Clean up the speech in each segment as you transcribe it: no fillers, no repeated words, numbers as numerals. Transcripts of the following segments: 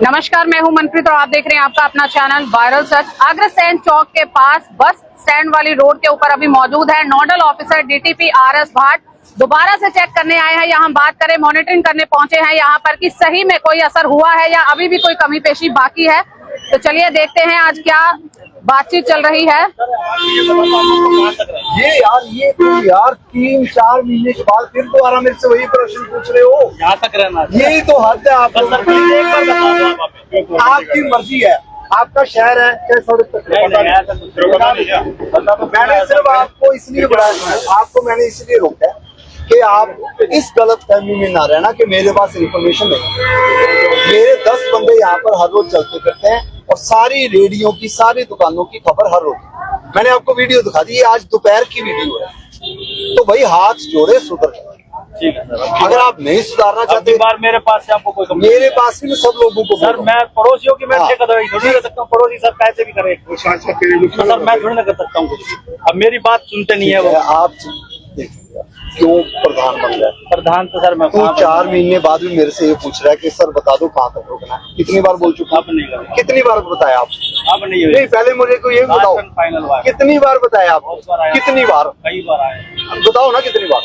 नमस्कार, मैं हूं मनप्रीत और आप देख रहे हैं आपका अपना चैनल वायरल सच। अग्रसेन चौक के पास बस स्टैंड वाली रोड के ऊपर अभी मौजूद है नोडल ऑफिसर डीटीपी RS भाट। दोबारा से चेक करने आए हैं, यहाँ बात करें मॉनिटरिंग करने पहुंचे हैं यहाँ पर कि सही में कोई असर हुआ है या अभी भी कोई कमी पेशी बाकी है। तो चलिए देखते हैं आज क्या बातचीत चल रही है। ये 3-4 महीने के बाद फिर दोबारा मेरे से वही प्रश्न पूछ रहे हो। यहाँ तक रहना यही तो हद है। आप आपकी मर्जी है, आपका शहर है, चाहे सड़क तक। मैंने सिर्फ आपको इसलिए बुलाया, आपको मैंने इसलिए रोका कि आप इस गलत फहमी में ना रहना कि मेरे पास इन्फॉर्मेशन नहीं। मेरे 10 बंदे यहाँ पर हर रोज चलते फिरते हैं और सारी रेडियो की, सारी दुकानों की खबर हर रोज। मैंने आपको वीडियो दिखा दी, ये आज दोपहर की वीडियो है। तो भाई हाथ जोड़े, सुधर जाए। ठीक है सर। अगर आप नहीं सुधारना चाहते, बार मेरे पास से आपको कोई मेरे पास भी सब लोगों को सर, मैं पड़ोसियों की मैं थोड़ी नहीं कर सकता हूँ। पड़ोसी सर पैसे भी करे सर, मैं थोड़ी ना कर सकता हूँ कुछ। अब मेरी बात सुनते नहीं है वो। आप क्यों प्रधान बन गया? प्रधान तो सर मैं 4 महीने बाद भी मेरे से ये पूछ रहा है कि सर बता दो कहाँ तक रोकना है। कितनी बार बोल चुका? अब नहीं करूँगा। कितनी बार बताया आप? अब नहीं नहीं, पहले मुझे को ये बताओ, फाइनल बार कितनी बार बताया आप? कितनी बार? कई बार आए, बताओ ना कितनी बार।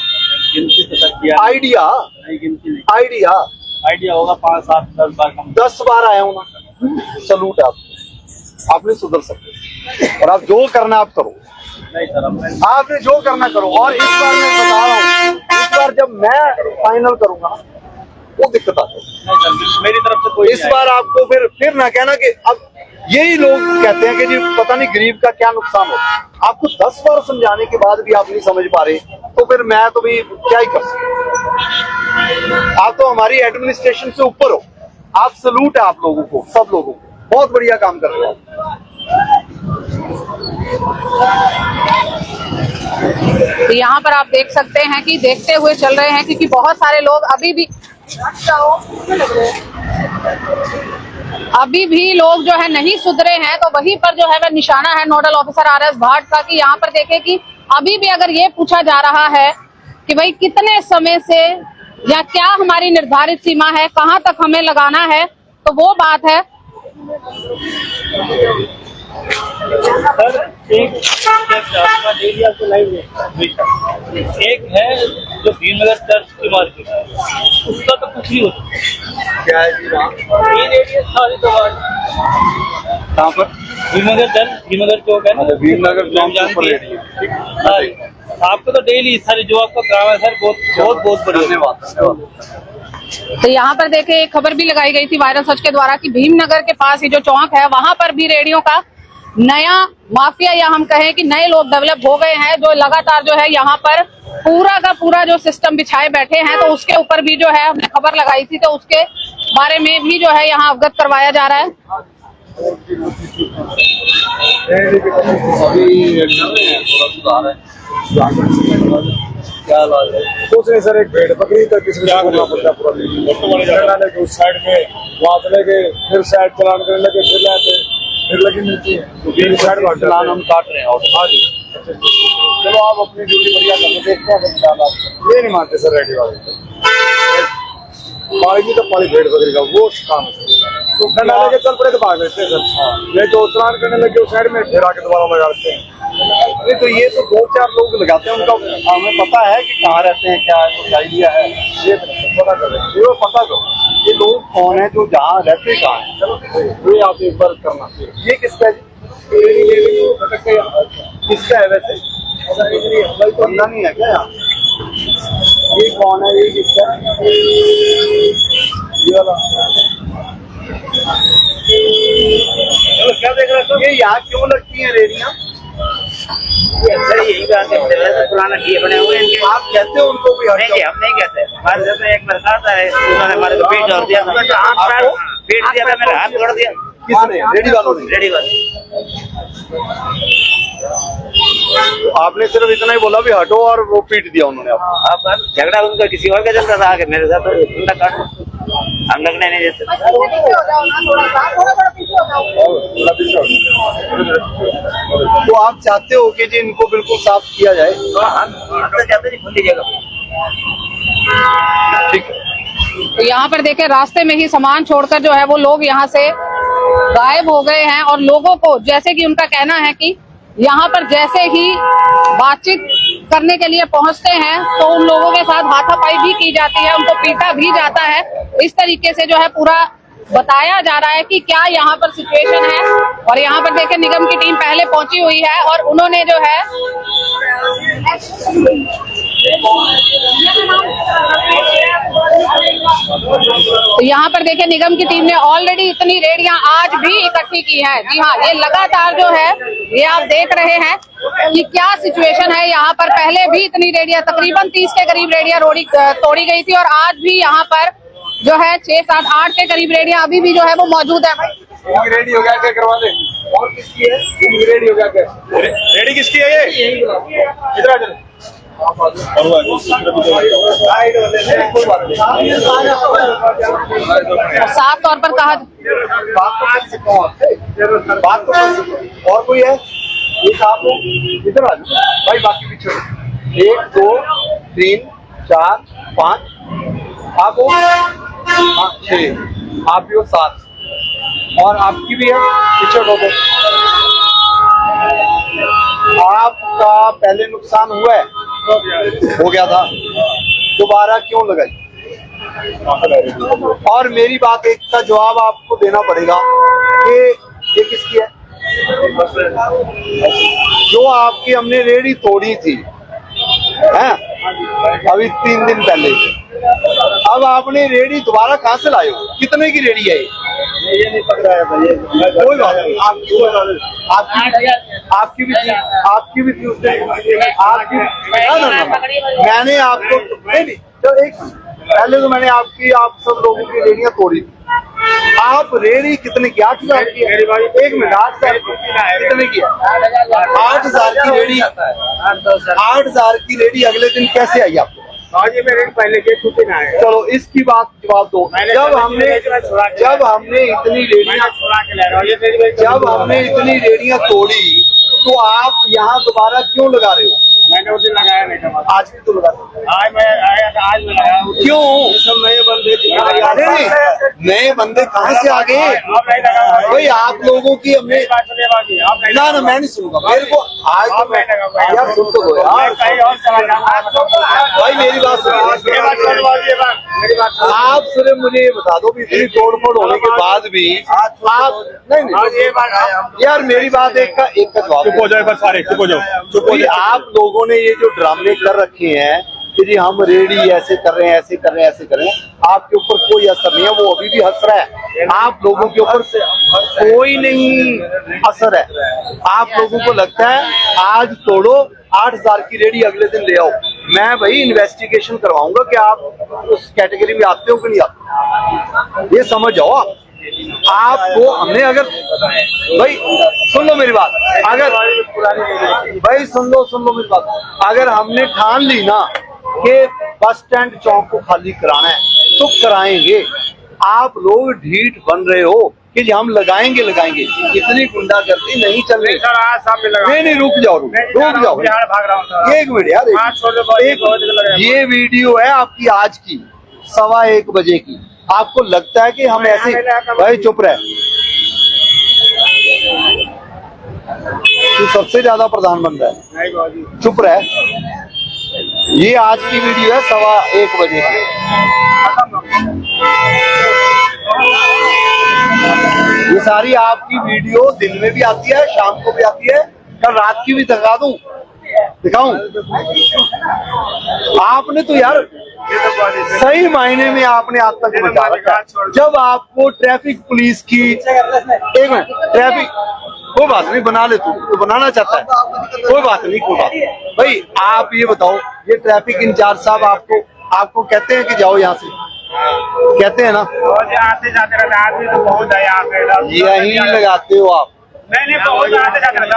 गिनती तो सर किया आइडिया नहीं, गिनती नहीं। आइडिया होगा 5, 7, 10 बार। 10 बार आया हूँ ना। सलूट है आपको, आप नहीं सुधर सकते। और आप जो करना आप करो। नहीं सर, आपने जो करना करो। और इस बार मैं बता रहा हूँ, इस बार जब मैं फाइनल करूंगा वो दिक्कत आती है मेरी तरफ से कोई। इस बार आपको फिर ना कहना कि अब यही लोग कहते हैं कि जी पता नहीं गरीब का क्या नुकसान हो। आपको 10 बार समझाने के बाद भी आप नहीं समझ पा रहे, तो फिर मैं तो भी क्या ही कर सकता। आप तो हमारी एडमिनिस्ट्रेशन से ऊपर हो। आप सलूट है आप लोगों को, सब लोगों को। बहुत बढ़िया काम कर रहे हो। तो यहाँ पर आप देख सकते हैं कि देखते हुए चल रहे हैं, क्योंकि बहुत सारे लोग अभी भी लोग जो है नहीं सुधरे हैं। तो वहीं पर जो है वह निशाना है नोडल ऑफिसर RS भाट का कि यहाँ पर देखें कि अभी भी अगर ये पूछा जा रहा है कि भाई कितने समय से या क्या हमारी निर्धारित सीमा है, कहाँ तक हमें लगाना है, तो वो बात है। सर एक है जो भीमनगर चर्च की मार्केट है, उसका तो कुछ नहीं होता। क्या है जी वहाँ? सारी तो कहाँ पर भीमनगर चर्च, भीमनगर चौक है ना, भीमनगर आपको तो डेली सर जो आपका काम है सर, बहुत धन्यवाद। तो यहाँ पर देखे एक खबर भी लगाई गई थी वायरल सच के द्वारा कि भीमनगर के पास ये जो चौक है वहां पर भी रेडियो का नया माफिया या हम कहें कि नए लोग डेवलप हो गए हैं, जो लगातार जो है यहाँ पर पूरा का पूरा जो सिस्टम बिछाए बैठे हैं। तो उसके ऊपर भी जो है हमने खबर लगाई थी, तो उसके बारे में भी जो है यहाँ अवगत करवाया जा रहा है। क्या कुछ नहीं सर, एक भेड़ बकरी तक किसी को करना पड़ता है पूरा उस साइड में, वहाँ से लेके फिर साइड चलान करने लगे, फिर लाते फिर लगी मिलती है। चलान हम काट रहे हैं। हाँ जी, चलो आप अपनी ड्यूटी बढ़िया करके देखते हैं। ये नहीं मानते सर रेडी वाले, पाली तो पाली भेड़ बकरी का वो काम है। तो डंडा लेके चल पड़े तो भाग लेते हैं सर। ये तो चलान करने लगे उस साइड में, फिर आके दोबारा लगाते हैं। नहीं तो ये तो 2-4 लोग लगाते हैं, उनका हमें पता है कि कहाँ रहते हैं, क्या कुछ आइडिया है, ये पता करें, ये पता करो ये लोग कौन है, जो जहाँ रहते कहाँ है। चलो ये आप एक बार करना। ये किसका है? किसका है वैसे? तो अंदा नहीं है क्या यहाँ? ये कौन है? ये किसका है? ये वाला क्या देख रहे हो? ये यहाँ क्यों लगती है रेडियाँ? यही बात है, पुराना किए बने हुए हैं। आप कहते हो उनको भी? नहीं, हम नहीं कहते। हमारे घर में एक लड़का था, उन्होंने हमारे को पीट जोड़ दिया, पीट दिया था, मेरा हाथ जोड़ दिया। किसने? रेडी वालों ने? रेडी वाले। आपने सिर्फ इतना ही बोला भी हटो और वो पीट दिया उन्होंने आपको? अब झगड़ा उनका किसी और का चलता था, आगे मेरे साथ उनका काट, हम लगने नहीं देते। तो आप चाहते हो कि जी इनको बिल्कुल साफ किया जाए? हम तो चाहते नहीं, खुली जगह। ठीक है। तो यहाँ पर देखें रास्ते में ही सामान छोड़कर जो है वो लोग यहाँ से गायब हो गए हैं। और लोगों को जैसे कि उनका कहना है कि यहाँ पर जैसे ही बातचीत करने के लिए पहुंचते हैं तो उन लोगों के साथ हाथापाई भी की जाती है, उनको पीटा भी जाता है। इस तरीके से जो है पूरा बताया जा रहा है कि क्या यहाँ पर सिचुएशन है। और यहाँ पर देखें निगम की टीम पहले पहुंची हुई है और उन्होंने जो है तो यहाँ पर देखें निगम की टीम ने ऑलरेडी इतनी रेडियां आज भी इकट्ठी की हैं। जी हाँ, ये लगातार जो है ये आप देख रहे हैं कि क्या सिचुएशन है। यहाँ पर पहले भी इतनी रेडियां तकरीबन 30 के करीब रेडियां तोड़ी गई थी और आज भी यहाँ पर जो है 6, 7, 8 के करीब रेडियां अभी भी जो है वो मौजूद है। भाई रेडी हो गया क्या, करवा दे। और किसकी है? रेडी हो गया क्या? रेडी किसकी है ये? इधर आ चलो। साफ तौर पर कहा बात तो और कोई है? एक आप हो, इधर आ जाओ भाई, बाकी पीछे 1, 2, 3, 4, 5 आप हो, 6 आप भी हो, 7 और आपकी भी है पीछे लोगों। आपका पहले नुकसान हुआ है, हो गया था, दोबारा क्यों लगाई? और मेरी बात एक का जवाब आपको देना पड़ेगा कि ये किसकी है? जो आपकी हमने रेडी तोड़ी थी हैं अभी 3 दिन पहले, अब आपने रेडी दोबारा कहाँ से लाए हो? कितने की रेडी है ये नहीं पकड़ा है भाई। कोई बात नहीं, आपकी भी थी उसने, आपकी ना मैंने आपको नहीं तो एक पहले तो मैंने आप सब लोगों की रेडियां तोड़ी थी। आप रेडी कितने की? 8,000 की? 1 मिनट, 8,000 कितने की है? 8,000 की रेडी, 8,000 की रेडी अगले दिन कैसे आई आपको? आज में रेट पहले के छुट्टी ना है। चलो इसकी बात जवाब दो। जब हमने इतनी रेडियां तोड़ी तो आप यहाँ दोबारा क्यों लगा रहे हो? मैंने उस दिन लगाया नहीं था, आज भी तो लगा रहे हो। आज मैं आया था, आज मैं लगाया। क्यों? सब नए बंदे नए बंदे कहाँ से आ गए भाई? आप लोगों की हमने ना मैं नहीं सुनूंगा, मेरे को आज यार सुन तो दो यार भाई, मेरी बात आप सिर्फ मुझे ये बता दो भी इतनी तोड़ फोड़ होने के बाद भी आप नहीं यार मेरी बात एक का जवाब। चुप हो जाए बस सारे, चुप हो जाओ, चुप हो जाओ। आप लोगों ने ये जो ड्रामे कर रखे हैं कि जी हम रेडी ऐसे कर रहे हैं, ऐसे कर रहे हैं, ऐसे कर रहे हैं, आपके ऊपर कोई असर नहीं है, वो अभी भी हंस रहा है। आप लोगों के ऊपर कोई नहीं असर है। आप लोगों को लगता है आज तोड़ो, 8,000 की रेडी अगले दिन ले आओ। मैं भाई इन्वेस्टिगेशन करवाऊंगा कि आप उस कैटेगरी में आते हो कि नहीं आते, ये समझ जाओ। आपको हमने अगर भाई सुन लो मेरी बात, अगर भाई सुन लो मेरी बात, अगर हमने ठान ली ना कि बस स्टैंड चौक को खाली कराना है तो कराएंगे। आप लोग ढीठ बन रहे हो कि जी हम लगाएंगे, इतनी गुंडागर्दी नहीं चल रही। नहीं रुक जाओ भाग रहा हूँ। एक मिनट यार, ये वीडियो है आपकी आज की 1:15 बजे की। आपको लगता है कि हम ऐसे भाई चुप रहे, तू सबसे ज्यादा प्रधान बन रहा है, चुप रहे। ये आज की वीडियो है 1:15 बजे की। ये सारी आपकी वीडियो दिन में भी आती है, शाम को भी आती है, कल रात की भी दिखाऊं? आपने तो यार सही मायने में आपने आज तक बचा रखा। जब आपको ट्रैफिक पुलिस की, एक मिनट, ट्रैफिक कोई बात नहीं, बना ले, तू बनाना चाहता है, कोई बात नहीं भाई। आप ये बताओ, ये ट्रैफिक इंचार्ज साहब आपको कहते हैं कि जाओ यहाँ से, कहते हैं ना? आते जाते रहते आदमी तो बहुत है यहाँ पे, यही लगाते हो आप? नहीं बहुत आते जाते रहता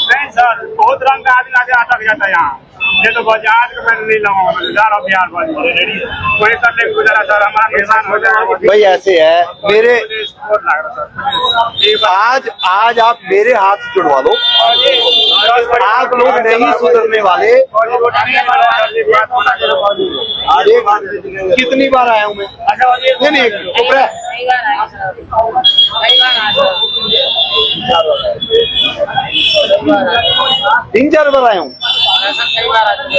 नहीं सर, बहुत रंग का आदमी आके आता जाता है यहाँ। ये तो बाजार को मैं नहीं लगाऊंगा, जा रहा हूँ बिहार कोई करने को गुजारा सर, हमारा नुकसान हो जाएगा भाई। ऐसे है मेरे आज आप मेरे हाथ जुड़वा लो, आप लोग नहीं सुधरने वाले। कितनी बार आया हूँ मैं? नहीं चुप रह। 3-4 बार आया हूँ।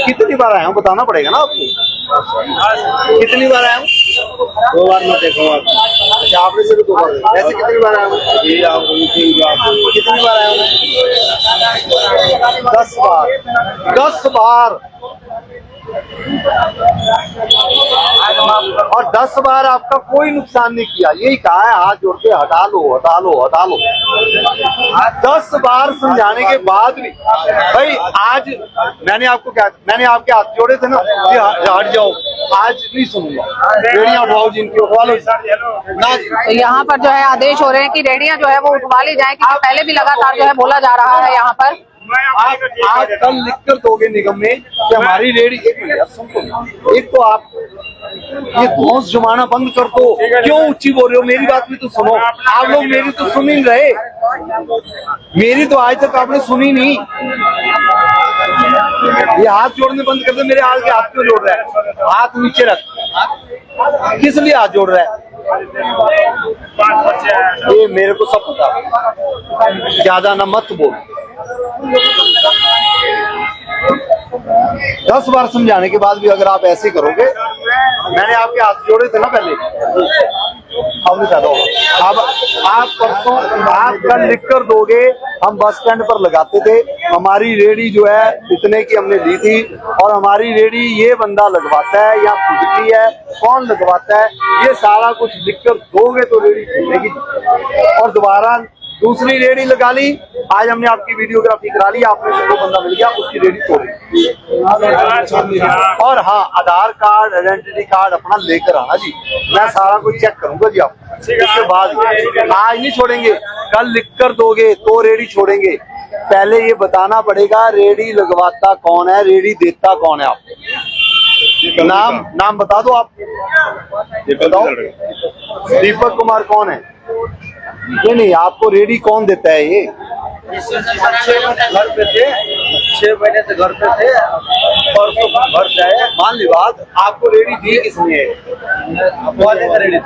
कितनी बार आया हूँ बताना पड़ेगा ना आपको। कितनी बार आया हूँ? 2 बार मैं देखो आप। अच्छा आपने सिर्फ 2 बार। ऐसे कितनी बार आया हूँ? कितनी बार आया हूँ? 10 बार। 10 बार। और 10 बार आपका कोई नुकसान नहीं किया। यही कहा है हाथ जोड़ के हटा लो हटा लो हटा लो। 10 बार समझाने के बाद भी भाई आज मैंने आपके हाथ जोड़े थे ना कि हट जाओ। आज नहीं सुनूंगा। रेडियां उठाओ जिनकी उठवा लो ना। तो यहाँ पर जो है आदेश हो रहे हैं कि रेडियां जो है वो उठवा ली जाए, क्योंकि पहले भी लगातार जो है बोला जा रहा है यहाँ पर। आप कल लिख कर दोगे निगम में कि हमारी रेडी। एक मिनट यार सुन तो। एक तो आप ये घोंस जमाना बंद कर दो। क्यों ऊंची बोल रहे हो? मेरी बात भी तो सुनो। आप लोग मेरी तो सुन ही नहीं रहे। मेरी तो आज तक आपने सुनी नहीं। ये हाथ जोड़ने बंद कर दो। मेरे हाथ के हाथ क्यों जोड़ रहा है? हाथ नीचे रख। किस लिए हाथ जोड़ रहा है? ये मेरे को सब पता। ज्यादा ना मत बोल। 10 बार समझाने के बाद भी अगर आप ऐसे करोगे। मैंने आपके हाथ जोड़े थे ना पहले। अब नहीं फायदा होगा। अब आप परसों आप कल लिख कर दोगे। हम बस स्टैंड पर लगाते थे। हमारी रेडी जो है इतने की हमने ली थी और हमारी रेडी ये बंदा लगवाता है या खुजली है कौन लगवाता है ये सारा कुछ लिख कर दोगे तो रेडी खुलेगी। और दोबारा दूसरी रेडी लगा ली। आज हमने आपकी वीडियोग्राफी करा ली। आपने से बंदा मिल गया उसकी रेडी तोड़ी। और हाँ आधार कार्ड आइडेंटिटी कार्ड अपना लेकर आना जी। मैं सारा कुछ चेक करूंगा जी। आप इसके बाद आज नहीं छोड़ेंगे। कल लिख कर दोगे तो रेडी छोड़ेंगे। पहले ये बताना पड़ेगा रेडी लगवाता कौन है रेडी देता कौन है। आप नाम बता दो। आप बताओ दीपक कुमार कौन है? ये नहीं आपको रेडी कौन देता है? ये घर पे थे 6 महीने से घर पे थे। परसों घर से आए। मान ली बात आपको रेडी दी किसने है? रेडी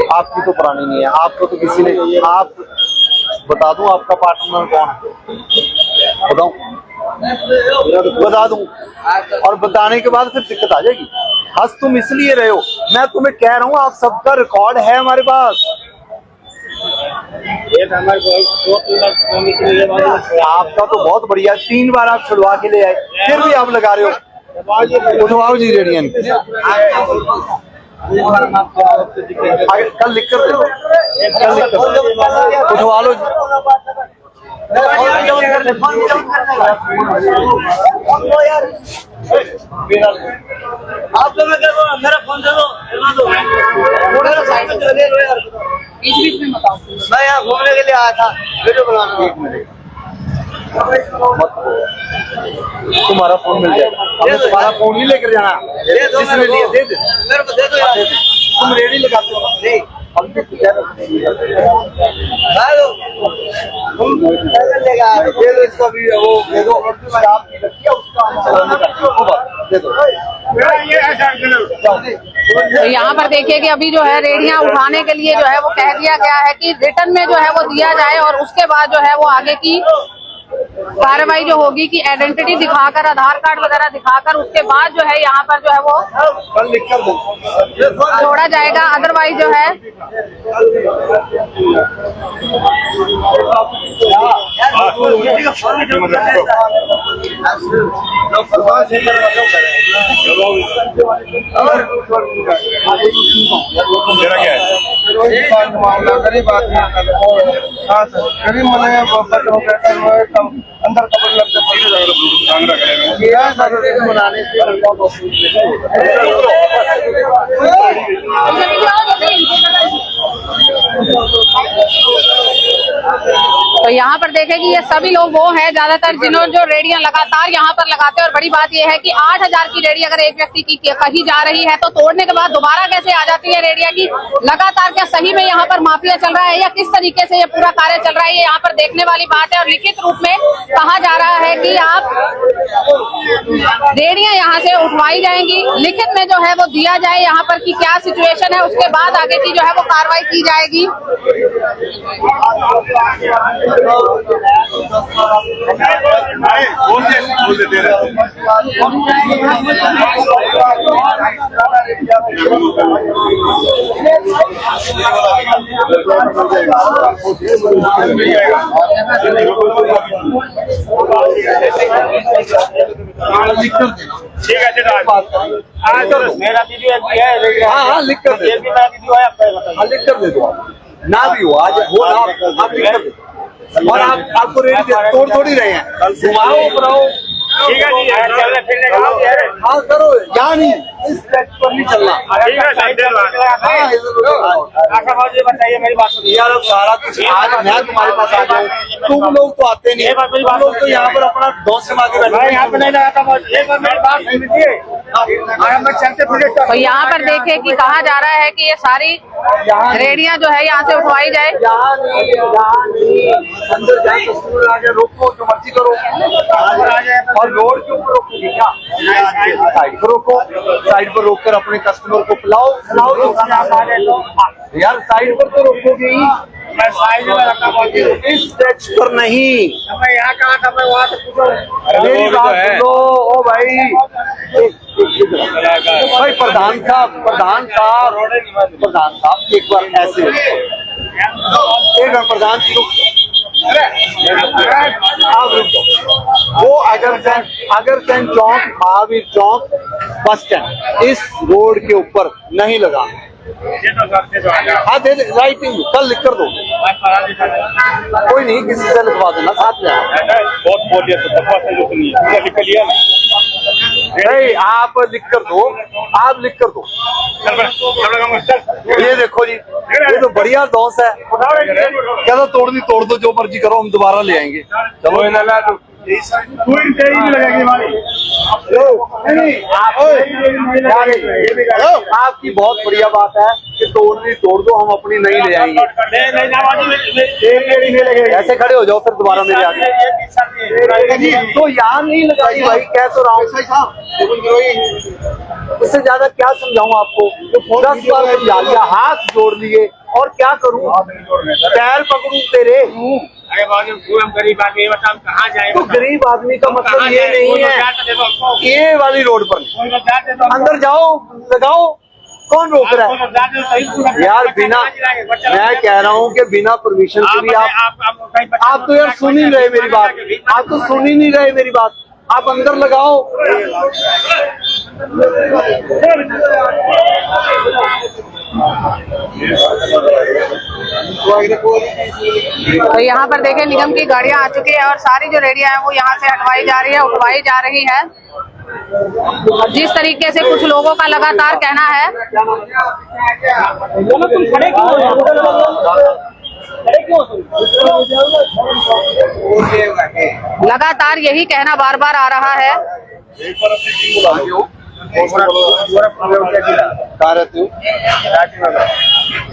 आपकी तो पुरानी नहीं है। आपको तो किसी ने आप बता दूं आपका पार्टनर कौन है? बताऊं? बता दूं और बताने के बाद फिर दिक्कत आ जाएगी। हंस तुम इसलिए रहे हो। मैं तुम्हें कह रहा हूं आप सबका रिकॉर्ड है हमारे पास। आपका तो बहुत बढ़िया। 3 बार आप छुड़वा के ले आए फिर भी आप लगा रहे हो। उठवाओ जी रेडियन। कल लिख कर दो। कल लिख कर उठवा लो जी। आप लोग मेरा फोन दे दो। बीच में बताओ। मैं यहाँ घूमने के लिए आया था वीडियो बनाने। 1 मिनट तुम्हारा फोन मिल जाएगा। हमें तुम्हारा फोन नहीं लेकर जाना। जिसने लिए दे दे मेरे को दे दो यार। तुम रेडी लगाते हो नहीं हम तो दे दो इसका भी वो दे दो। आप रखिए उसका हम चलाने का दे दो। तो यहाँ पर देखिए कि अभी जो है रेडियां उठाने के लिए जो है वो कह दिया गया है कि रिटर्न में जो है वो दिया जाए और उसके बाद जो है वो आगे की कार्रवाई जो होगी कि आइडेंटिटी दिखाकर आधार कार्ड वगैरह दिखाकर उसके बाद जो है यहाँ पर जो है वो कल लिख कर दो छोड़ा जाएगा। अदरवाइज जो है मेरा क्या है? गरीब मैंने अंदर कपड़े लगते बनाने से तो यहाँ पर देखें कि ये सभी लोग वो हैं ज्यादातर जिन्होंने जो रेडियां लगातार यहाँ पर लगाते हैं। और बड़ी बात ये है कि 8,000 की रेडी अगर एक व्यक्ति की कही जा रही है तो तोड़ने के बाद दोबारा कैसे आ जाती है रेडिया की। लगातार क्या सही में यहाँ पर माफिया चल रहा है या किस तरीके से ये पूरा कार्य चल रहा है, ये यहाँ पर देखने वाली बात है। और लिखित रूप में कहा जा रहा है कि आप रेडियां यहाँ से उठवाई जाएंगी, लिखित में जो है वो दिया जाए यहाँ पर की क्या सिचुएशन है, उसके बाद आगे की जो है वो कार्रवाई की जाएगी। ठीक है मेरा वीडियो है। हाँ लिख कर दे, मेरा वीडियो है, आपका लिख कर दे दो। ना भी हो आज हो ना, आप लिख कर दे। और आपको रेडी तोड़ थोड़ी रहे हैं, घुमाओ बनाओ। ठीक है जी, चलने फिरने का हाँ करो, यहाँ नहीं, इस ट्रैक पर नहीं चलना। ठीक है साइड बताइए मेरी बात सुनिए। यार अब सारा कुछ आज मैं तुम्हारे पास आ जाऊँ, तुम लोग तो आते नहीं, तुम लोग तो यहाँ पर अपना दोस्त से मांगे बैठे। यहाँ पे नहीं लगाता, एक बार मेरी बात सुन लीजिए। चलते फिर तो यहाँ पर देखे कि कहा जा रहा है कि ये सारी रेडियां जो है यहाँ से उठवाई जाए। यहाँ नहीं, अंदर जाए कस्टमर आ जाए, रोको जो मर्जी करो, और रोड के ऊपर रोको क्या, साइड पर रोको, साइड पर रोककर अपने कस्टमर को पिलाओ यार, साइड पर तो रोकोगे ही। मैं साइड में रखा इस टैक्स पर नहीं, मैं यहाँ कहा था, मैं वहाँ से पूछो। मेरी बात सुनो ओ भाई, भाई प्रधान साहब एक बार ऐसे, एक बार प्रधान जी आप रुक जाओ। वो अगरसैन चौक, महावीर चौक, बस स्टैंड, इस रोड के ऊपर नहीं लगा। हाँ दे दे, राइटिंग कल लिख कर दो, कोई नहीं किसी से लिखवा देना साथ में। बहुत बोलिए तो लिख लिया नहीं आप लिख कर दो, आप लिख कर दो। ये देखो जी, ये तो बढ़िया दोस्त है, क्या तो तोड़ दो जो मर्जी करो, हम दोबारा ले आएंगे। चलो पूरी तेरी भी लगेगी हमारी। आपकी बहुत बढ़िया बात है कि तोड़ दो, हम अपनी नहीं ले आएंगे। ऐसे खड़े हो जाओ फिर दोबारा मेरे आगे। तो यहाँ नहीं लगाई भाई, कह तो रहा हूँ, इससे ज्यादा क्या समझाऊं आपको। 10 बार समझा लिया, हाथ जोड़ लिए, और क्या करूं, पैर पकड़ूं तेरे। अरे बाबू हम गरीब आदमी, बताओ कहाँ जाए। तो गरीब आदमी का मतलब ये नहीं है ये वाली रोड पर अंदर जाओ, लगाओ, कौन रोक रहा है यार। बिना, मैं कह रहा हूँ कि बिना परमिशन के भी आप तो यार सुन ही रहे मेरी बात, आप तो सुन ही नहीं रहे मेरी बात, आप अंदर लगाओ। तो यहाँ पर देखें निगम की गाड़ियां आ चुकी है और सारी जो रेडियां हैं वो यहाँ से हटवाई जा रही है, उठवाई जा रही है। और जिस तरीके से कुछ लोगों का लगातार कहना है, लगातार यही कहना बार बार आ रहा है।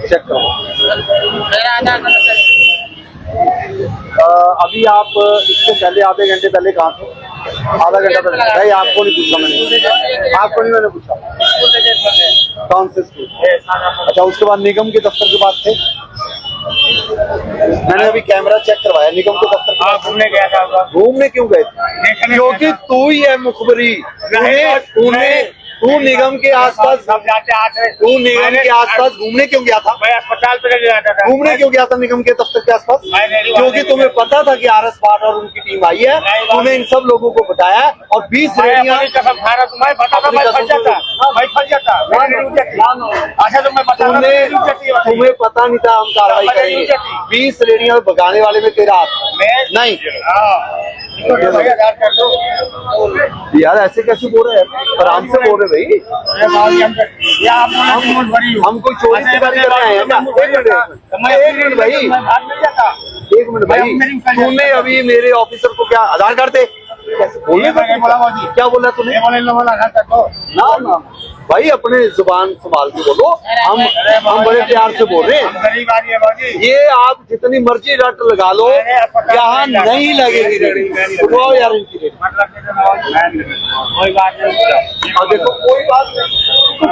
चेक करो अभी आप इससे पहले आधे घंटे पहले कहाँ थे? आधा घंटा पहले भाई, आपको नहीं पूछा मैंने, आपको नहीं मैंने पूछा कौन से स्कूल। अच्छा, उसके बाद निगम के दफ्तर के पास थे। मैंने अभी कैमरा चेक करवाया निगम के दफ्तर। घूमने गया था। घूमने क्यों गए थे? क्योंकि तू ही है मुखबरी, तू निगम के आसपास, तू निगम के आसपास घूमने क्यों गया था? मैं अस्पताल पे जाता था। घूमने क्यों गया था निगम के दफ्तर के आसपास? क्योंकि तुम्हें पता था कि आरएस पाठ और उनकी टीम आई है, तूने इन सब लोगों को बताया और 20 रेडियां। अच्छा तो मैं तुम्हें पता नहीं था हम कार्रवाई करेंगे। 20 रेडियां भगाने वाले में तेरा हाथ नहीं। यार ऐसे कैसे बोल रहे हैं, आराम से बोल रहे भाई। हम कोई चोरी से गाड़ी करने आए हैं क्या? एक मिनट भाई, एक मिनट भाई, तूने अभी मेरे ऑफिसर को क्या आधार कार्ड दे बोलने का क्या बोला तूने? ना ना भाई, अपने जुबान संभाल के बोलो। हम बड़े प्यार से बोल रहे हैं। ये आप जितनी मर्जी रट लगा लो, यहाँ नहीं लगेगी रेडी। उठाओ यार इनकी रेडी। कोई बात नहीं, और देखो कोई बात नहीं,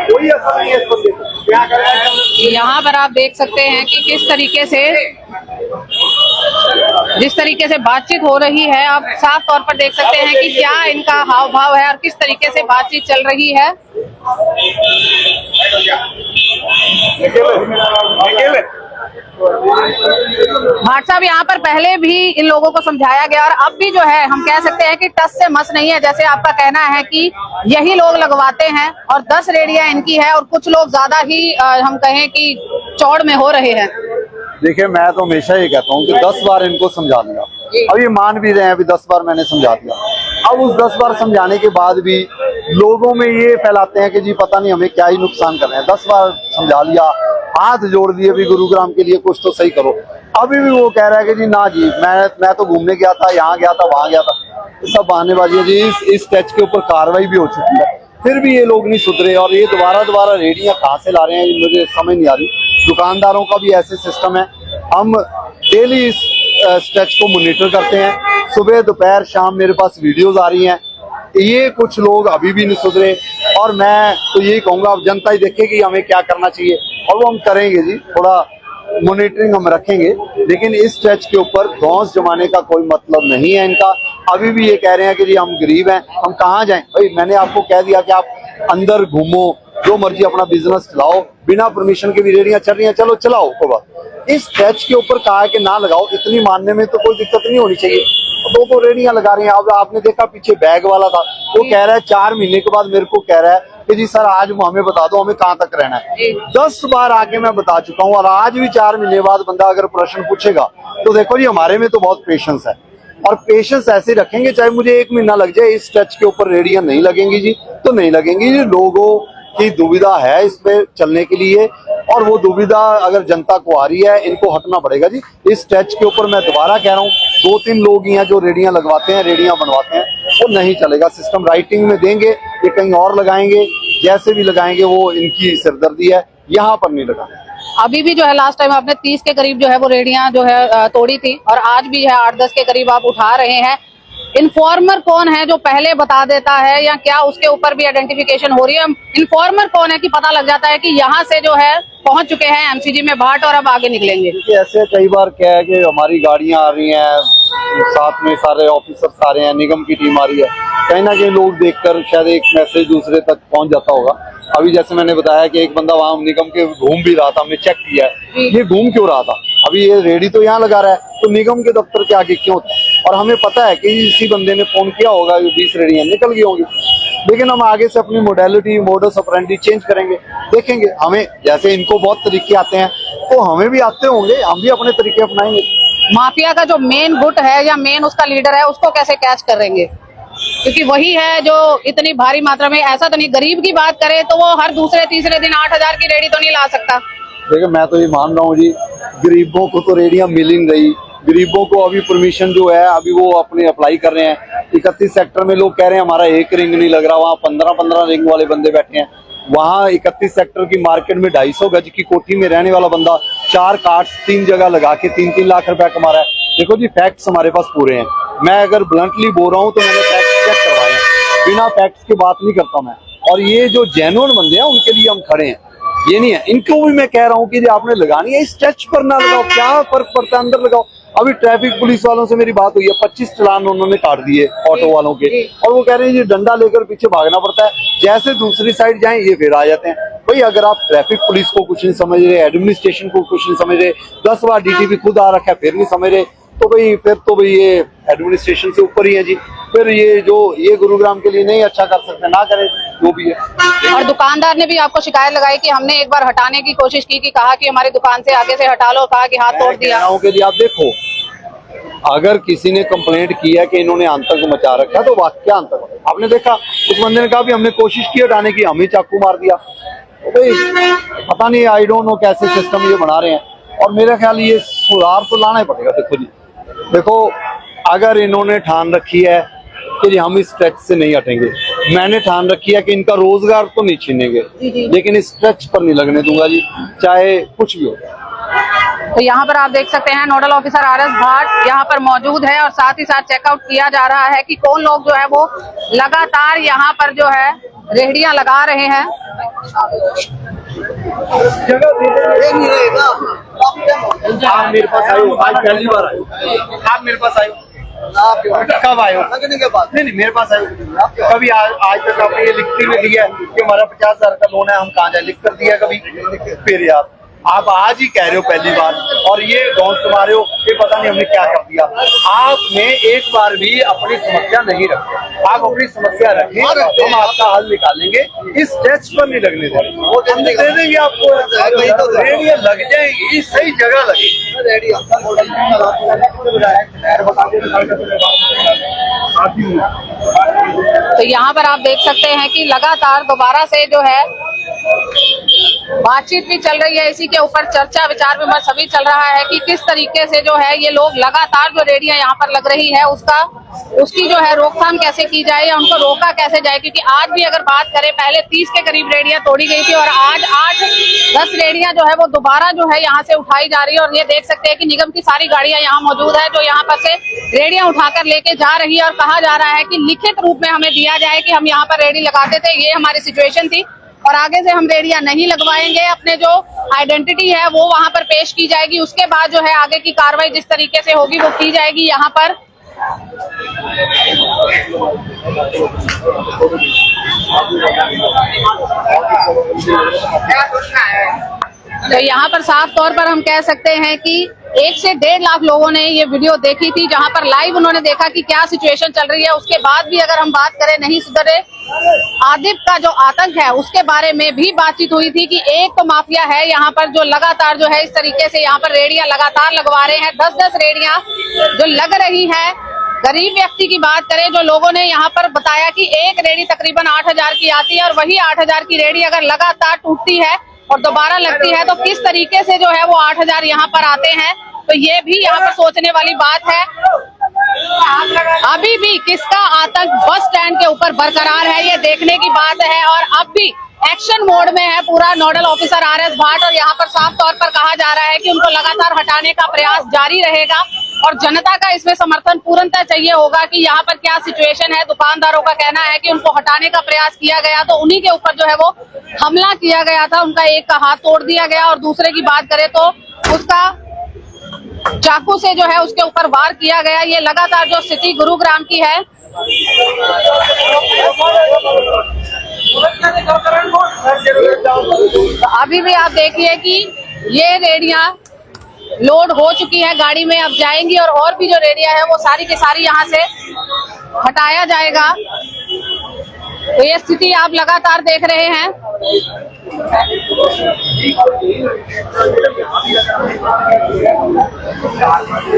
कोई असर नहीं है इस बंदे को। क्या करें? यहाँ पर आप देख सकते हैं कि किस तरीके से, जिस तरीके से बातचीत हो रही है, आप साफ तौर पर देख सकते हैं कि क्या इनका हाव भाव है और किस तरीके से बातचीत चल रही है। भाट साहब, यहाँ पर पहले भी इन लोगों को समझाया गया और अब भी जो है हम कह सकते हैं कि टस से मस नहीं है। जैसे आपका कहना है कि यही लोग लगवाते हैं और 10 रेडियां इनकी है और कुछ लोग ज्यादा ही हम कहें कि चौड़ में हो रहे हैं। देखिए, मैं तो हमेशा ये कहता हूँ कि 10 बार इनको समझा दिया, अब ये मान भी रहे हैं, अभी 10 बार मैंने समझा दिया। अब उस 10 बार समझाने के बाद भी लोगों में ये फैलाते हैं कि जी पता नहीं हमें क्या ही नुकसान कर रहे हैं। 10 बार समझा लिया, हाथ जोड़ दिए भी गुरुग्राम के लिए कुछ तो सही करो। अभी भी वो कह रहा है कि जी ना जी, मैं तो घूमने गया था, यहाँ गया था, वहां गया था। ये सब बहानेबाजी है जी। इस स्टेच के ऊपर कार्रवाई भी हो चुकी है, फिर भी ये लोग नहीं सुधरे और ये दोबारा रेडियां कहाँ से ला रहे हैं मुझे समझ नहीं आ रही। दुकानदारों का भी ऐसे सिस्टम है, हम डेली इस स्टेच को मॉनिटर करते हैं, सुबह दोपहर शाम मेरे पास वीडियोस आ रही हैं। ये कुछ लोग अभी भी नहीं सुधरे और मैं तो यही कहूँगा, अब जनता ही देखेगी हमें क्या करना चाहिए और वो हम करेंगे जी। थोड़ा मॉनिटरिंग हम रखेंगे, लेकिन इस स्ट्रेच के ऊपर धौंस जमाने का कोई मतलब नहीं है इनका। अभी भी ये कह रहे हैं कि जी हम गरीब हैं, हम कहाँ जाएं। भाई मैंने आपको कह दिया कि आप अंदर घूमो, जो मर्जी अपना बिजनेस चलाओ, बिना परमिशन के भी रेडियां चल रही हैं, चलो चलाओ को बात। इस स्ट्रेच के ऊपर कहा है कि ना लगाओ, इतनी मानने में तो कोई दिक्कत नहीं होनी चाहिए। दो रेडियां लगा रही हैं। अब आपने देखा पीछे बैग वाला था, वो कह रहा है 4 महीने के बाद मेरे को कह रहा है कि जी सर आज हमें बता दो हमें कहाँ तक रहना है। 10 बार आके मैं बता चुका हूँ और आज भी 4 महीने बाद बंदा अगर प्रश्न पूछेगा तो देखो जी हमारे में तो बहुत पेशेंस है और पेशेंस ऐसे रखेंगे, चाहे मुझे 1 महीना लग जाए। इस स्ट्रेच के ऊपर रेडियां नहीं लगेंगी जी तो नहीं लगेंगी जी। लोगों की दुविधा है इस पे चलने के लिए और वो दुविधा अगर जनता को आ रही है, इनको हटना पड़ेगा जी। इस स्ट्रेच के ऊपर मैं दोबारा कह रहा हूँ, 2-3 लोग ही हैं जो रेडियां लगवाते हैं, रेडियां बनवाते हैं, वो नहीं चलेगा। सिस्टम राइटिंग में देंगे, ये कहीं और लगाएंगे, जैसे भी लगाएंगे वो इनकी सिरदर्दी है, यहाँ पर नहीं लगाना। अभी भी जो है लास्ट टाइम आपने 30 के करीब जो है वो रेडियां जो है तोड़ी थी और आज भी है 8-10 के करीब आप उठा रहे हैं। इन्फॉर्मर कौन है जो पहले बता देता है या क्या उसके ऊपर भी आइडेंटिफिकेशन हो रही है? इन्फॉर्मर कौन है कि पता लग जाता है कि यहाँ से जो है पहुंच चुके हैं एमसीजी में भाट और अब आगे निकलेंगे? ऐसे कई बार क्या है कि हमारी गाड़ियां आ रही हैं, साथ में सारे ऑफिसर्स आ रहे हैं, निगम की टीम आ रही है, कहीं ना कहीं लोग देखकर शायद एक मैसेज दूसरे तक पहुंच जाता होगा। अभी जैसे मैंने बताया कि एक बंदा वहां निगम के घूम भी रहा था, हमने चेक किया है ये घूम क्यों रहा था। अभी ये रेडी तो यहाँ लगा रहा है तो निगम के दफ्तर के आगे क्यों था, और हमें पता है कि इसी बंदे ने फोन किया होगा, 20 रेडियां निकल गई होंगी। लेकिन हम आगे से अपनी मोडेलिटी मोडस ऑपरेंडी चेंज करेंगे, देखेंगे। हमें जैसे इनको बहुत तरीके आते हैं तो हमें भी आते होंगे, हम भी अपने तरीके अपनाएंगे। माफिया का जो मेन गुट है या मेन उसका लीडर है उसको कैसे कैच करेंगे? क्योंकि वही है जो इतनी भारी मात्रा में, ऐसा तो नहीं गरीब की बात करें तो वो हर दूसरे तीसरे दिन 8000 की रेडी तो नहीं ला सकता। देखिए मैं तो ये मान रहा हूँ जी, गरीबों को तो रेडियां मिल ही नहीं रही। गरीबों को अभी परमिशन जो है अभी वो अपने अप्लाई कर रहे हैं। 31 सेक्टर में लोग कह रहे हैं हमारा एक रिंग नहीं लग रहा, वहाँ 15-15 रिंग वाले बंदे बैठे हैं। वहाँ 31 सेक्टर की मार्केट में 250 गज की कोठी में रहने वाला बंदा 4 कार्ड्स 3 जगह लगा के 3-3 लाख रुपया कमा रहा है। देखो जी फैक्ट्स हमारे पास पूरे हैं। मैं अगर ब्लंटली बोल रहा हूँ तो मैंने फैक्ट्स चेक करवाए हैं, बिना फैक्ट्स की बात नहीं करता मैं। और ये जो जेन्युइन बंदे हैं उनके लिए हम खड़े हैं, ये नहीं है। इनको भी मैं कह रहा हूँ कि जो आपने लगानी है इस स्ट्रेच पर ना लगाओ, क्या फर्क पड़ता है, अंदर लगाओ। अभी ट्रैफिक पुलिस वालों से मेरी बात हुई है, 25 चालान उन्होंने काट दिए ऑटो वालों के, और वो कह रहे हैं ये डंडा लेकर पीछे भागना पड़ता है, जैसे दूसरी साइड जाएं ये फिर आ जाते हैं। भाई अगर आप ट्रैफिक पुलिस को कुछ नहीं समझ रहे, एडमिनिस्ट्रेशन को कुछ नहीं समझ रहे, 10 बार डीटीपी खुद आ रखा है फिर नहीं समझ रहे, तो भाई फिर तो भाई ये एडमिनिस्ट्रेशन से ऊपर ही है जी। फिर ये गुरुग्राम के लिए नहीं अच्छा कर सकते, ना करे जो भी है। और दुकानदार ने भी आपको शिकायत लगाई कि हमने एक बार हटाने की कोशिश की, कि कहा कि हमारी दुकान से आगे से हटा लो, कहा कि हाथ तोड़ दिया। आप देखो, अगर किसी ने कंप्लेंट की है कि इन्होंने आतंक मचा रखा तो वाकई आतंक, आपने देखा उस बंदे ने कहा भी हमने कोशिश की हटाने की, हमें चाकू मार दिया। तो भाई पता नहीं, आई डोंट नो कैसे सिस्टम ये बना रहे हैं। और मेरा ख्याल ये सुधार तो लाना ही पड़ेगा। देखो जी, देखो अगर इन्होंने ठान रखी है कि हम इस टैक्स से नहीं हटेंगे, मैंने ठान रखी है कि इनका रोजगार तो नहीं छीनेंगे, लेकिन इस टैक्स पर नहीं लगने दूंगा जी, चाहे कुछ भी हो। तो यहाँ पर आप देख सकते हैं नोडल ऑफिसर RS भाट यहाँ पर मौजूद है और साथ ही साथ चेकआउट किया जा रहा है कि कौन लोग जो है वो लगातार यहाँ पर जो है रेहड़ियां लगा रहे हैं। आप मेरे पास आए हो, आज पहली बार आए हो, आप मेरे पास आए हो, कब आए हो? नहीं, मेरे पास आए हो कभी? आज तक आपने ये लिखती में दिया कि हमारा 50,000 का लोन है, हम कहाँ जाए? लिख कर दिया कभी? फिर यार आप आज ही कह रहे हो पहली बार, और ये गौंस तुम्हारे हो, ये पता नहीं हमने क्या कर दिया। आपने एक बार भी अपनी समस्या नहीं रखी, आप अपनी समस्या रखें, हम आपका हल निकालेंगे। इस टैक्स पर नहीं लगने देंगे, वो दे देंगे आपको, रेडियो लग जाएगी, सही जगह लगेगी। तो यहाँ पर आप देख सकते हैं कि लगातार दोबारा से जो है बातचीत भी चल रही है, इसी के ऊपर चर्चा विचार विमर्श सभी चल रहा है कि किस तरीके से जो है ये लोग लगातार जो रेडियां यहाँ पर लग रही है उसकी जो है रोकथाम कैसे की जाए या उनको रोका कैसे जाए। क्योंकि आज भी अगर बात करें, पहले 30 के करीब रेडियां तोड़ी गई थी और आज 8-10 रेडियां जो है वो दोबारा जो है यहाँ से उठाई जा रही है। और ये देख सकते हैं कि निगम की सारी गाड़ियां यहाँ मौजूद है जो यहाँ पर से रेडियां उठाकर लेके जा रही है और कहा जा रहा है कि लिखित रूप में हमें दिया जाए कि हम यहाँ पर रेडी लगाते थे, ये हमारी सिचुएशन थी और आगे से हम रेडियां नहीं लगवाएंगे। अपने जो आइडेंटिटी है वो वहां पर पेश की जाएगी, उसके बाद जो है आगे की कार्रवाई जिस तरीके से होगी वो की जाएगी। यहाँ पर तो यहाँ पर साफ तौर पर हम कह सकते हैं कि 1 से 1.5 लाख लोगों ने ये वीडियो देखी थी, जहां पर लाइव उन्होंने देखा कि क्या सिचुएशन चल रही है। उसके बाद भी अगर हम बात करें, नहीं सुधरे आदिप का जो आतंक है उसके बारे में भी बातचीत हुई थी कि एक तो माफिया है यहाँ पर जो लगातार जो है इस तरीके से यहाँ पर रेडियां लगातार लगवा रहे हैं। 10-10 रेडियां जो लग रही है। गरीब व्यक्ति की बात करें, जो लोगों ने यहाँ पर बताया कि एक रेडी तकरीबन 8,000 की आती है और वही 8,000 की रेडी अगर लगातार टूटती है और दोबारा लगती है तो किस तरीके से जो है वो 8,000 यहाँ पर आते हैं। तो ये भी यहाँ पर सोचने वाली बात है। अभी भी किसका आतंक बस स्टैंड के ऊपर बरकरार है, ये देखने की बात है। और अब भी एक्शन मोड में है पूरा नोडल ऑफिसर RS भाट और यहाँ पर साफ तौर पर कहा जा रहा है कि उनको लगातार हटाने का प्रयास जारी रहेगा और जनता का इसमें समर्थन पूर्णतः चाहिए होगा कि यहाँ पर क्या सिचुएशन है। दुकानदारों का कहना है कि उनको हटाने का प्रयास किया गया तो उन्हीं के ऊपर जो है वो हमला किया गया था, उनका एक का हाथ तोड़ दिया गया और दूसरे की बात करें तो उसका चाकू से जो है उसके ऊपर वार किया गया। ये लगातार जो स्थिति गुरुग्राम की है, अभी भी आप देखिए कि ये रेडियां लोड हो चुकी है गाड़ी में, अब जाएंगी और भी जो रेडियां है वो सारी की सारी यहाँ से हटाया जाएगा। तो ये स्थिति आप लगातार देख रहे हैं।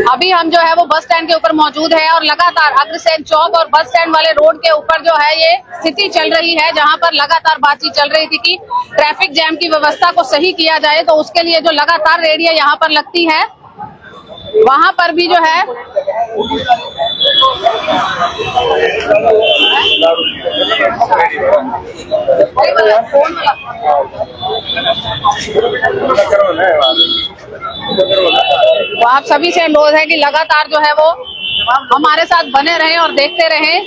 अभी हम जो है वो बस स्टैंड के ऊपर मौजूद है और लगातार अग्रसेन चौक और बस स्टैंड वाले रोड के ऊपर जो है ये स्थिति चल रही है, जहां पर लगातार बातचीत चल रही थी कि ट्रैफिक जैम की व्यवस्था को सही किया जाए। तो उसके लिए जो लगातार रेडियां यहाँ पर लगती है वहां पर भी जो है तो आप सभी से अनुरोध है कि लगातार जो है वो हमारे साथ बने रहें और देखते रहें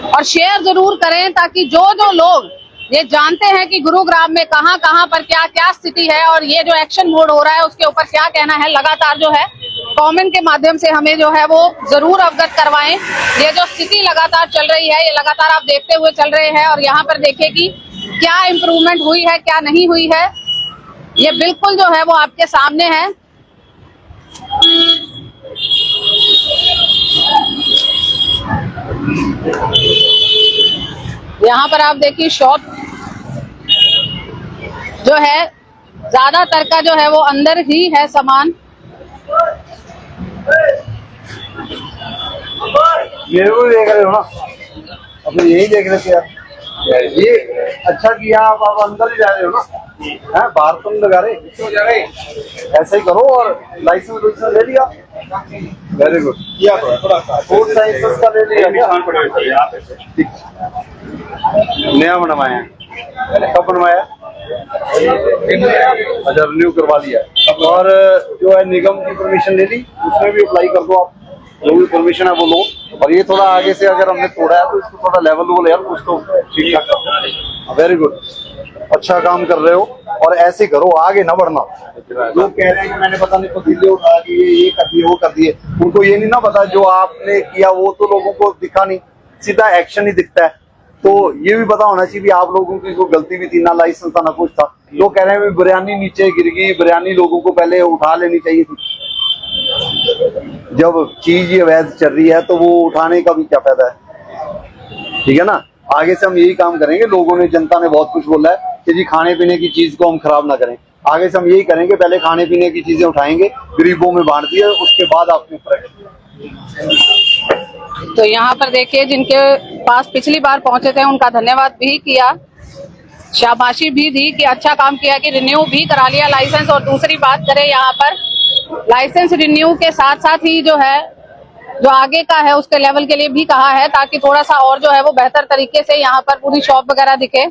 और शेयर जरूर करें ताकि जो लोग ये जानते हैं कि गुरुग्राम में कहां पर क्या स्थिति है और ये जो एक्शन मोड हो रहा है उसके ऊपर क्या कहना है, लगातार जो है कमेंट के माध्यम से हमें जो है वो जरूर अवगत करवाएं। ये जो स्थिति लगातार चल रही है ये लगातार आप देखते हुए चल रहे हैं और यहाँ पर देखिए कि क्या इम्प्रूवमेंट हुई है क्या नहीं हुई है, ये बिल्कुल जो है वो आपके सामने है। यहाँ पर आप देखिए शॉप जो है ज्यादातर का जो है वो अंदर ही है सामान। मेरे को देख रहे हो ना, अपने यही देख रहे थे यार, ये अच्छा किया आप अंदर ही जा रहे हो ना। हैं बाहर तो नहीं लगा रहे, ऐसे ही करो और लाइसेंस ले लिया। वेरी गुड, किया तो है थोड़ा सा फूड साइंसेस का ले लिया क्या? ठीक, नया बनवाया है, कब बनवाया? अच्छा, रिन्यू करवा लिया। और जो है निगम की परमिशन ले ली, उसमें भी अप्लाई कर दो आप, जो भी परमिशन है वो लो। और ये थोड़ा आगे से अगर हमने तोड़ा है तो इसको थोड़ा लेवल वो यार कुछ तो ठीक ठाक। वेरी गुड, अच्छा काम कर रहे हो और ऐसे करो, आगे ना बढ़ना। लोग कह रहे हैं कि मैंने पता नहीं पतीले उठा दिए, ये कर दिए, वो कर दिए, उनको ये नहीं ना पता जो आपने किया वो तो लोगों को दिखा नहीं, सीधा एक्शन ही दिखता है। तो ये भी पता होना चाहिए भी आप लोगों की कोई गलती भी थी, ना लाइसेंस था ना कुछ था। लोग कह रहे हैं बिरयानी नीचे गिर गई, बिरयानी लोगों को पहले उठा लेनी चाहिए थी। जब चीज ये अवैध चल रही है तो वो उठाने का भी क्या फायदा है? ठीक है ना, आगे से हम यही काम करेंगे। लोगों ने, जनता ने बहुत कुछ बोला है कि जी खाने पीने की चीज को हम खराब ना करें। आगे से हम यही करेंगे, पहले खाने पीने की चीजें उठाएंगे, गरीबों में बांट दिए, उसके बाद आपने फर्क। तो यहाँ पर देखिए, जिनके पास पिछली बार पहुंचे थे उनका धन्यवाद भी किया, शाबाशी भी दी कि अच्छा काम किया कि रिन्यू भी करा लिया लाइसेंस। और दूसरी बात करें यहाँ पर, लाइसेंस रिन्यू के साथ साथ ही जो है, जो आगे का है उसके लेवल के लिए भी कहा है, ताकि थोड़ा सा और जो है वो बेहतर तरीके से यहाँ पर पूरी शॉप वगैरह दिखे।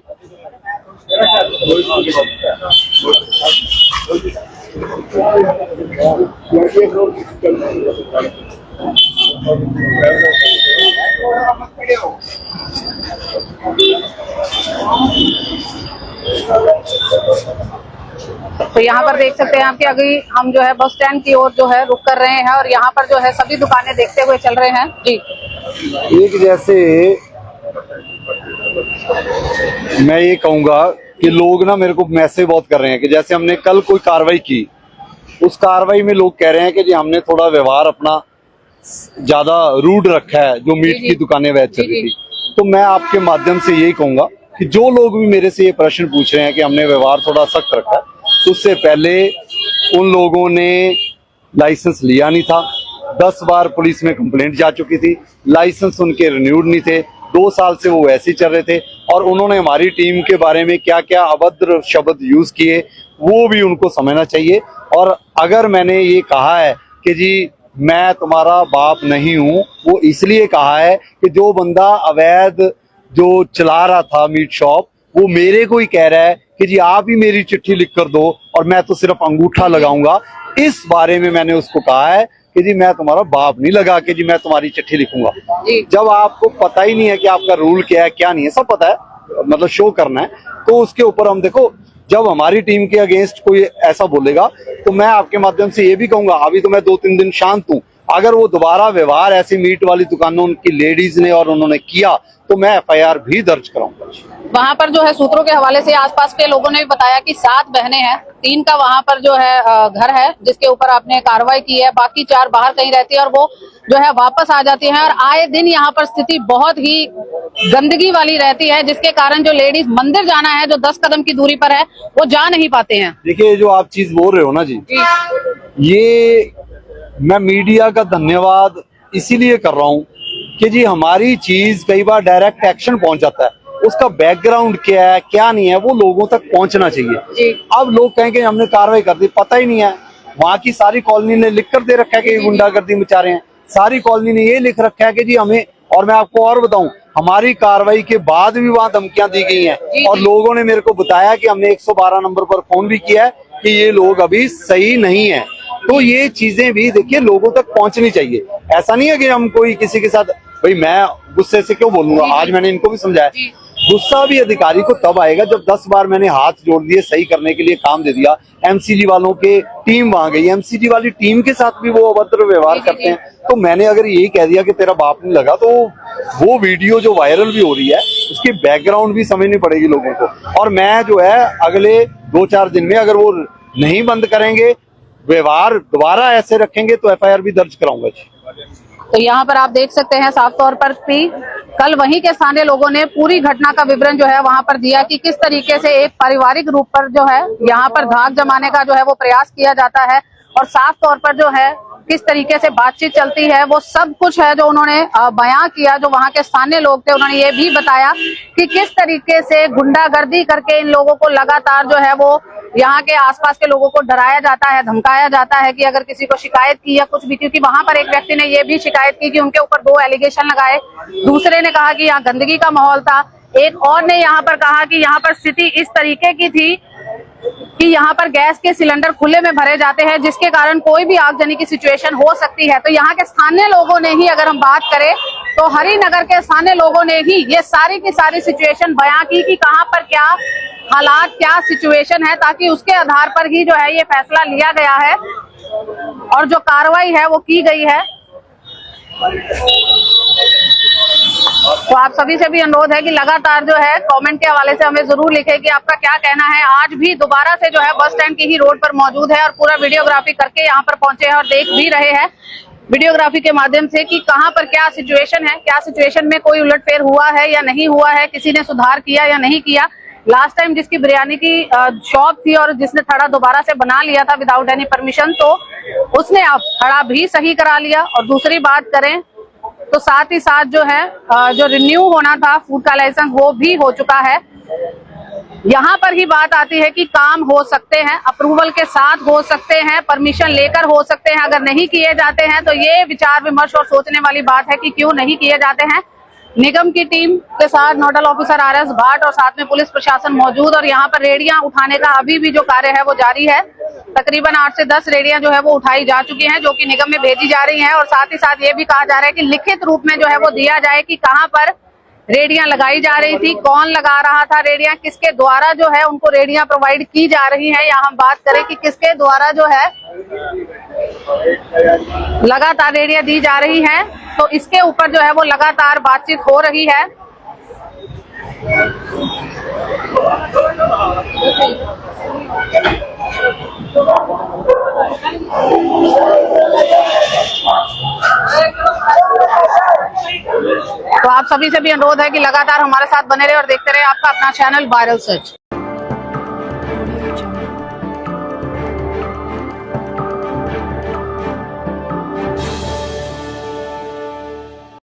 तो यहाँ पर देख सकते हैं आप कि अभी हम जो है बस स्टैंड की ओर जो है रुक कर रहे हैं और यहाँ पर जो है सभी दुकानें देखते हुए चल रहे हैं जी। एक जैसे मैं ये कहूंगा कि लोग ना मेरे को मैसेज बहुत कर रहे हैं कि जैसे हमने कल कोई कार्रवाई की, उस कार्रवाई में लोग कह रहे हैं कि जी हमने थोड़ा व्यवहार अपना ज्यादा रूड रखा है, जो मीट की दुकानें वैसे चल रही थी। तो मैं आपके माध्यम से यही कहूंगा कि जो लोग भी मेरे से ये प्रश्न पूछ रहे हैं कि हमने व्यवहार थोड़ा सख्त रखा है, तो उससे पहले उन लोगों ने लाइसेंस लिया नहीं था, 10 बार पुलिस में कंप्लेंट जा चुकी थी, लाइसेंस उनके रिन्यूड नहीं थे, 2 साल से वो वैसे ही चल रहे थे। और उन्होंने हमारी टीम के बारे में क्या क्या अभद्र शब्द यूज किए वो भी उनको समझना चाहिए। और अगर मैंने ये कहा है कि जी मैं तुम्हारा बाप नहीं हूं, वो इसलिए कहा है कि जो बंदा अवैध जो चला रहा था मीट शॉप, वो मेरे को ही कह रहा है कि जी आप ही मेरी चिट्ठी लिख कर दो और मैं तो सिर्फ अंगूठा लगाऊंगा। इस बारे में मैंने उसको कहा है कि जी मैं तुम्हारा बाप नहीं लगा कि जी मैं तुम्हारी चिट्ठी लिखूंगा। जब आपको पता ही नहीं है कि आपका रूल क्या है क्या नहीं है, सब पता है, मतलब शो करना है, तो उसके ऊपर हम देखो, जब हमारी टीम के अगेंस्ट कोई ऐसा बोलेगा तो मैं आपके माध्यम से ये भी कहूंगा, अभी तो मैं 2-3 दिन शांत हूं, अगर वो दोबारा व्यवहार ऐसी मीट वाली दुकानों की लेडीज ने और उन्होंने किया तो मैं एफआईआर भी दर्ज कराऊंगा। वहाँ पर जो है सूत्रों के हवाले से आसपास के लोगों ने भी बताया कि 7 बहनें हैं, 3 का वहाँ पर जो है घर है जिसके ऊपर आपने कार्रवाई की है, बाकी 4 बाहर कहीं रहती है और वो जो है वापस आ जाती हैं। और आए दिन यहाँ पर स्थिति बहुत ही गंदगी वाली रहती है, जिसके कारण जो लेडीज मंदिर जाना है जो 10 कदम की दूरी पर है वो जा नहीं पाते हैं। देखिए जो आप चीज बोल रहे हो ना जी, ये मैं मीडिया का धन्यवाद इसीलिए कर रहा हूँ कि जी हमारी चीज कई बार डायरेक्ट एक्शन पहुंच जाता है, उसका बैकग्राउंड क्या है क्या नहीं है वो लोगों तक पहुंचना चाहिए। अब लोग कहेंगे हमने कार्रवाई कर दी, पता ही नहीं है, वहां की सारी कॉलोनी ने लिख कर दे रखा है कि गुंडागर्दी मचा रहे हैं, सारी कॉलोनी ने ये लिख रखा है कि जी हमें, और मैं आपको और बताऊं, हमारी कार्रवाई के बाद भी वहां धमकियां दी गई हैं और लोगों ने मेरे को बताया कि हमने 112 नंबर पर फोन भी किया है कि ये लोग अभी सही नहीं है। तो ये चीजें भी देखिए लोगों तक पहुंचनी चाहिए। ऐसा नहीं है कि हम कोई किसी के साथ, भाई मैं गुस्से से क्यों बोलूंगा, आज मैंने इनको भी समझाया, गुस्सा भी अधिकारी को तब आएगा जब 10 बार मैंने हाथ जोड़ दिए, सही करने के लिए काम दे दिया, एमसीजी वालों के टीम वहां गई, एमसीजी वाली टीम के साथ भी वो अभद्र व्यवहार करते हैं। तो मैंने अगर यही कह दिया कि तेरा बाप नहीं लगा, तो वो वीडियो जो वायरल भी हो रही है उसकी बैकग्राउंड भी समझनी पड़ेगी लोगों को। और मैं जो है अगले 2-4 दिन में अगर वो नहीं बंद करेंगे, व्यवहार दोबारा ऐसे रखेंगे तो एफआईआर भी दर्ज कराऊंगा। तो यहाँ पर आप देख सकते हैं साफ तौर पर भी कल वहीं के स्थानीय लोगों ने पूरी घटना का विवरण जो है वहां पर दिया कि किस तरीके से एक पारिवारिक रूप पर जो है यहाँ पर धाक जमाने का जो है वो प्रयास किया जाता है। और साफ तौर पर जो है किस तरीके से बातचीत चलती है, वो सब कुछ है जो उन्होंने बयां किया। जो वहां के स्थानीय लोग थे उन्होंने ये भी बताया कि किस तरीके से गुंडागर्दी करके इन लोगों को लगातार जो है वो यहाँ के आसपास के लोगों को डराया जाता है, धमकाया जाता है कि अगर किसी को शिकायत की या कुछ भी, क्योंकि वहां पर एक व्यक्ति ने ये भी शिकायत की कि उनके ऊपर 2 एलिगेशन लगाए। दूसरे ने कहा कि यहाँ गंदगी का माहौल था। एक और ने यहाँ पर कहा कि यहाँ पर स्थिति इस तरीके की थी कि यहाँ पर गैस के सिलेंडर खुले में भरे जाते हैं, जिसके कारण कोई भी आगजनी की सिचुएशन हो सकती है। तो यहाँ के स्थानीय लोगों ने ही, अगर हम बात करें तो हरिनगर के स्थानीय लोगों ने ही ये सारी की सारी सिचुएशन बयां की कि कहाँ पर क्या हालात, क्या सिचुएशन है, ताकि उसके आधार पर ही जो है ये फैसला लिया गया है और जो कार्रवाई है वो की गई है। तो आप सभी से भी अनुरोध है कि लगातार जो है कमेंट के हवाले से हमें जरूर लिखें कि आपका क्या कहना है। आज भी दोबारा से जो है बस स्टैंड की ही रोड पर मौजूद है और पूरा वीडियोग्राफी करके यहाँ पर पहुंचे हैं और देख भी रहे हैं वीडियोग्राफी के माध्यम से कि कहाँ पर क्या सिचुएशन है, क्या सिचुएशन में कोई उलटफेर हुआ है या नहीं हुआ है, किसी ने सुधार किया या नहीं किया। लास्ट टाइम जिसकी बिरयानी की शॉप थी और जिसने थड़ा दोबारा से बना लिया था विदाउट एनी परमिशन, तो उसने अब थड़ा भी सही करा लिया। और दूसरी बात करें तो साथ ही साथ जो है जो रिन्यू होना था फूड का लाइसेंस वो भी हो चुका है। यहाँ पर ही बात आती है कि काम हो सकते हैं, अप्रूवल के साथ हो सकते हैं, परमिशन लेकर हो सकते हैं। अगर नहीं किए जाते हैं तो ये विचार विमर्श और सोचने वाली बात है कि क्यों नहीं किए जाते हैं। निगम की टीम के साथ नोडल ऑफिसर RS भाट और साथ में पुलिस प्रशासन मौजूद और यहाँ पर रेडियां उठाने का अभी भी जो कार्य है वो जारी है। तकरीबन 8 से 10 रेडियां जो है वो उठाई जा चुकी हैं, जो कि निगम में भेजी जा रही हैं। और साथ ही साथ ये भी कहा जा रहा है कि लिखित रूप में जो है वो दिया जाए कि कहाँ पर रेडियां लगाई जा रही थी, कौन लगा रहा था रेडियां, किसके द्वारा जो है उनको रेडियां प्रोवाइड की जा रही हैं, या हम बात करें कि किसके द्वारा जो है लगातार रेडियां दी जा रही हैं। तो इसके ऊपर जो है वो लगातार बातचीत हो रही है। तो आप सभी से भी अनुरोध है कि लगातार हमारे साथ बने रहे और देखते रहे आपका अपना चैनल वायरल सर्च।